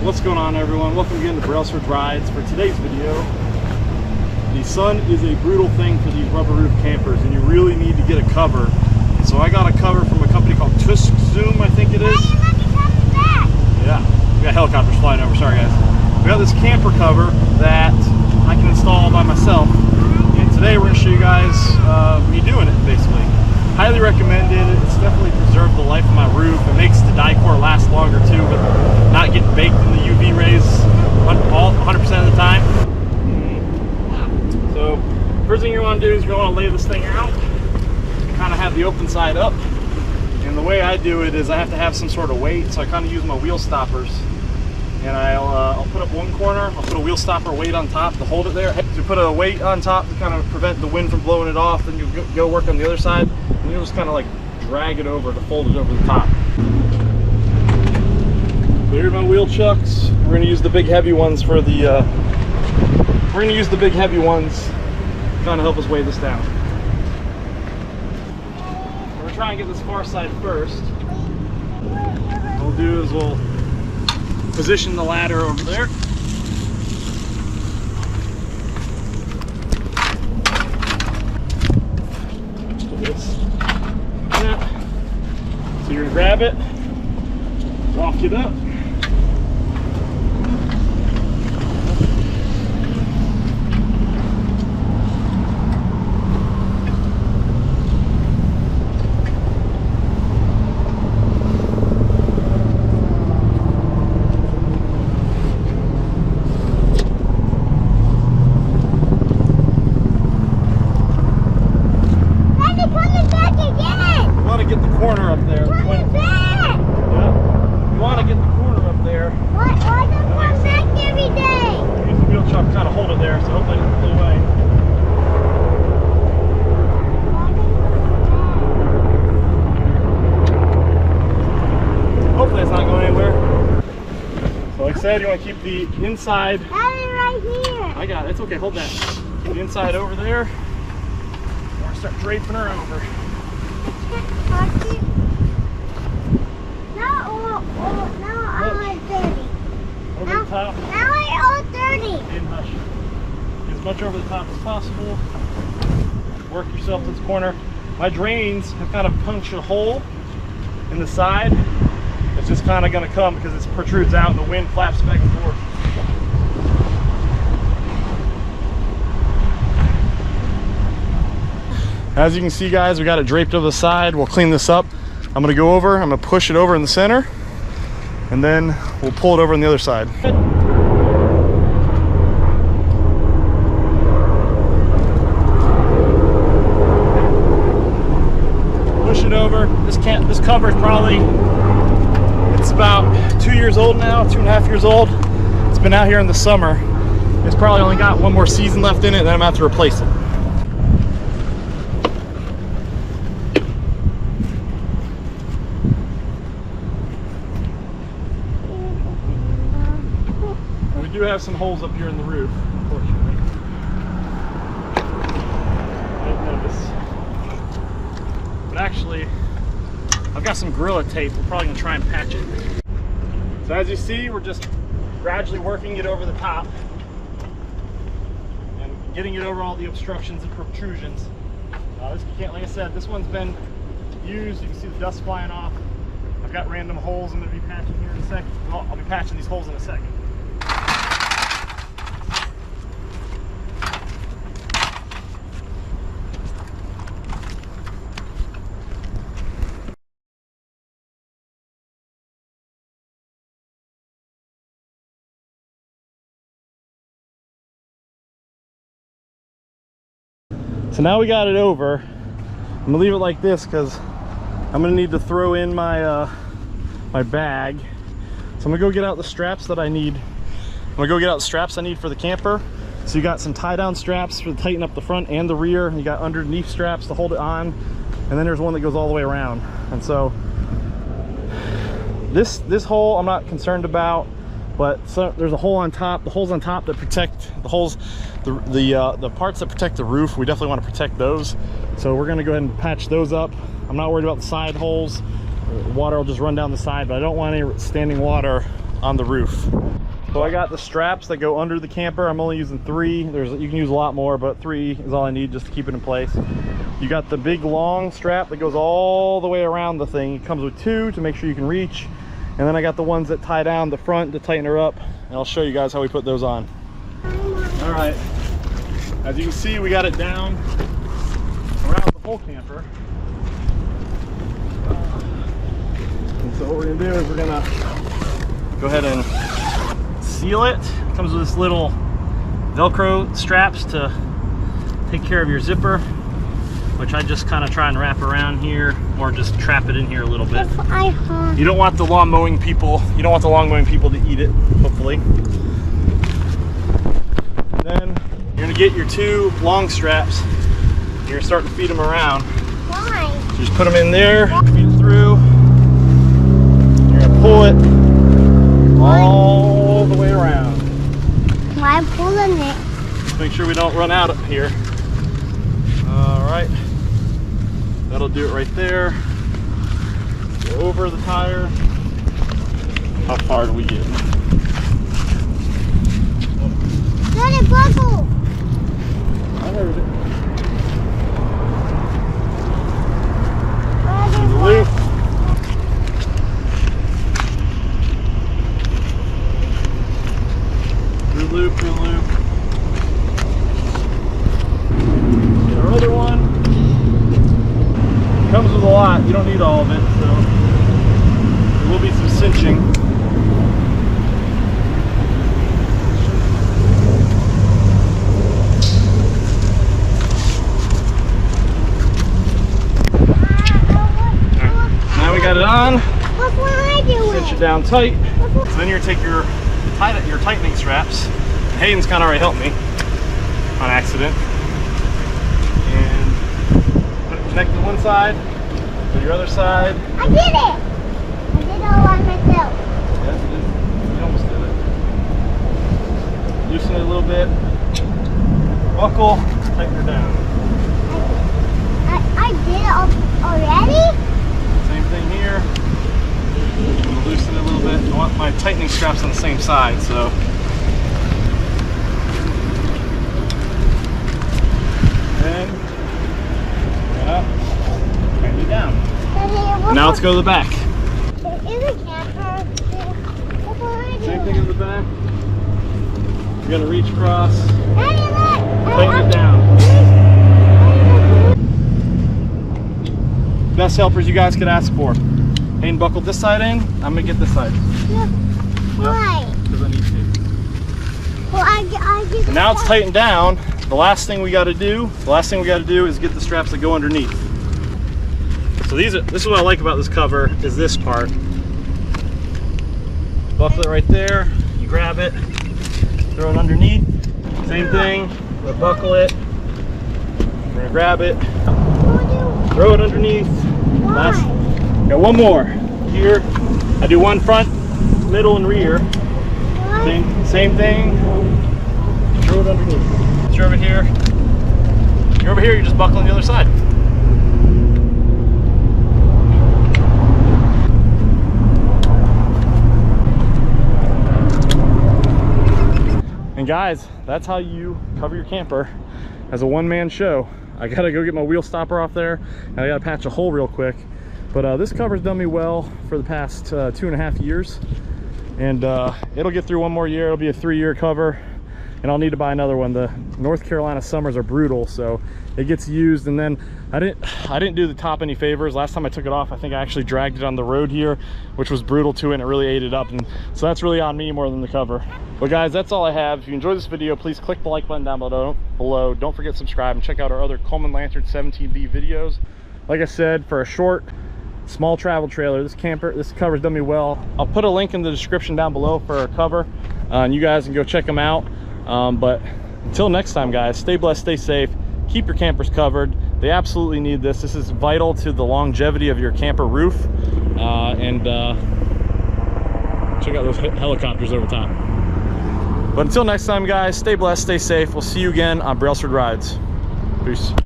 What's going on, everyone? Welcome again to Brailsford Rides. For today's video, the sun is a brutal thing for these rubber roof campers, and you really need to get a cover. So I got a cover from a company called Tusk Zoom, I think it is. Yeah, we got helicopters flying over. Sorry, guys. We got this camper cover that I can install by myself, and today we're going to show you guys me doing it. Basically, highly recommended. It's definitely preserved the life of my roof. It makes the decor last longer too, but not get baked in the UV rays 100% of the time. So first thing you want to do is you want to lay this thing out, kind of have the open side up. And the way I do it is I have to have some sort of weight, so I kind of use my wheel stoppers. And I'll put up one corner, I'll put a wheel stopper weight on top to hold it there. So put a weight on top to kind of prevent the wind from blowing it off, then you go work on the other side, and you'll just kind of like drag it over to fold it over the top. So here's my wheel chucks. We're going to use the big heavy ones for the, kind of help us weigh this down. We're going to try and get this far side first. What we'll do is we'll position the ladder over there. So you're going to grab it, walk it up. Get the corner up there. What is that? Yeah. You want to get the corner up there. Why does one back every day? Use the wheel chuck to kind of hold it there, so hopefully it doesn't pull away. Hopefully it's not going anywhere. So like I said, you want to keep the inside. Have it right here. I got it. It's okay. Hold that. Keep the inside over there. You want to start draping her over. Now I'm dirty. Over the top. Now I'm all dirty. And hush. As much over the top as possible. Work yourself to this corner. My drains have kind of punched a hole in the side. It's just kind of going to come because it protrudes out and the wind flaps back and forth. As you can see, guys, we got it draped over the side. We'll clean this up. I'm going to go over, I'm going to push it over in the center, and then we'll pull it over on the other side. Push it over. This cover is probably, it's about 2 years old now, 2.5 years old. It's been out here in the summer. It's probably only got one more season left in it, and then I'm going to have to replace it. We do have some holes up here in the roof, unfortunately. I didn't notice. But actually, I've got some Gorilla tape. We're probably going to try and patch it. So as you see, we're just gradually working it over the top and getting it over all the obstructions and protrusions. Like I said, this one's been used. You can see the dust flying off. I've got random holes I'm going to be patching here in a second. Well, I'll be patching these holes in a second. So now we got it over. I'm gonna leave it like this because I'm gonna need to throw in my my bag. So I'm gonna go get out the straps that I need. I'm gonna go get out the straps I need for the camper. So you got some tie down straps for tighten up the front and the rear. You got underneath straps to hold it on. And then there's one that goes all the way around. And so this hole I'm not concerned about. But there's a hole on top, the holes on top that protect the holes, the parts that protect the roof. We definitely want to protect those. So we're going to go ahead and patch those up. I'm not worried about the side holes. Water will just run down the side, but I don't want any standing water on the roof. So I got the straps that go under the camper. I'm only using 3. You can use a lot more, but 3 is all I need just to keep it in place. You got the big long strap that goes all the way around the thing. It comes with 2 to make sure you can reach. And then I got the ones that tie down the front to tighten her up. And I'll show you guys how we put those on. All right, as you can see, we got it down around the whole camper. And so what we're gonna do is we're gonna go ahead and seal it. It comes with this little Velcro straps to take care of your zipper, which I just kind of try and wrap around here or just trap it in here a little bit. You don't want the lawn mowing people, to eat it, hopefully. And then you're gonna get your 2 long straps. You're gonna start to feed them around. Why? So just put them in there, feed it through. You're gonna pull it all the way around. Why I'm pulling it? Just make sure we don't run out up here. All right, that'll do it right there. Go over the tire. How far do we get? Let it buckle. I heard it. Let The it loop. Through loop, through loop. Get our other one. Comes with a lot. You don't need all of it, so there will be some cinching. Now we got it on. What will I do? Cinch it down tight. So then you're gonna take your tightening straps. Hayden's kind of already helped me on accident. And connect to one side, to your other side. I did it! I did it all by myself. Yes, it is. You almost did it. Loosen it a little bit. Buckle, tighten her down. I did it already? Same thing here. I'm gonna loosen it a little bit. I want my tightening straps on the same side, so. And tighten it down. Now let's go to the back. There is a camper. What will I do? Same thing in the back. You're gonna reach across, Daddy, look! tighten it down. Best helpers you guys could ask for. Hayden buckled this side in. I'm gonna get this side. Why? Because I need to. Well, I get So now it's tightened down. The last thing we got to do is get the straps that go underneath. So this is what I like about this cover is this part. Buckle it right there. You grab it, throw it underneath. Same thing. We'll buckle it. We're gonna grab it, throw it underneath. Last, got one more here. I do one front, middle, and rear. Same thing. Throw it underneath. You're over here. You're over here. You're just buckling the other side. And guys, that's how you cover your camper as a one-man show. I gotta go get my wheel stopper off there, and I gotta patch a hole real quick. But this cover's done me well for the past 2.5 years, and it'll get through one more year. It'll be a 3-year cover, and I'll need to buy another one. The North Carolina summers are brutal, so it gets used. And then I didn't do the top any favors. Last time I took it off, I think I actually dragged it on the road here, which was brutal too, and it really ate it up. And so that's really on me more than the cover. But guys, that's all I have. If you enjoyed this video, please click the like button down below. Don't forget to subscribe and check out our other Coleman Lantern 17B videos. Like I said, for a short, small travel trailer, this cover's done me well. I'll put a link in the description down below for a cover, and you guys can go check them out. But until next time, guys, stay blessed, stay safe, keep your campers covered. They absolutely need this. This is vital to the longevity of your camper roof. Check out those helicopters over top. But until next time, guys, stay blessed, stay safe. We'll see you again on Brailsford Rides. Peace.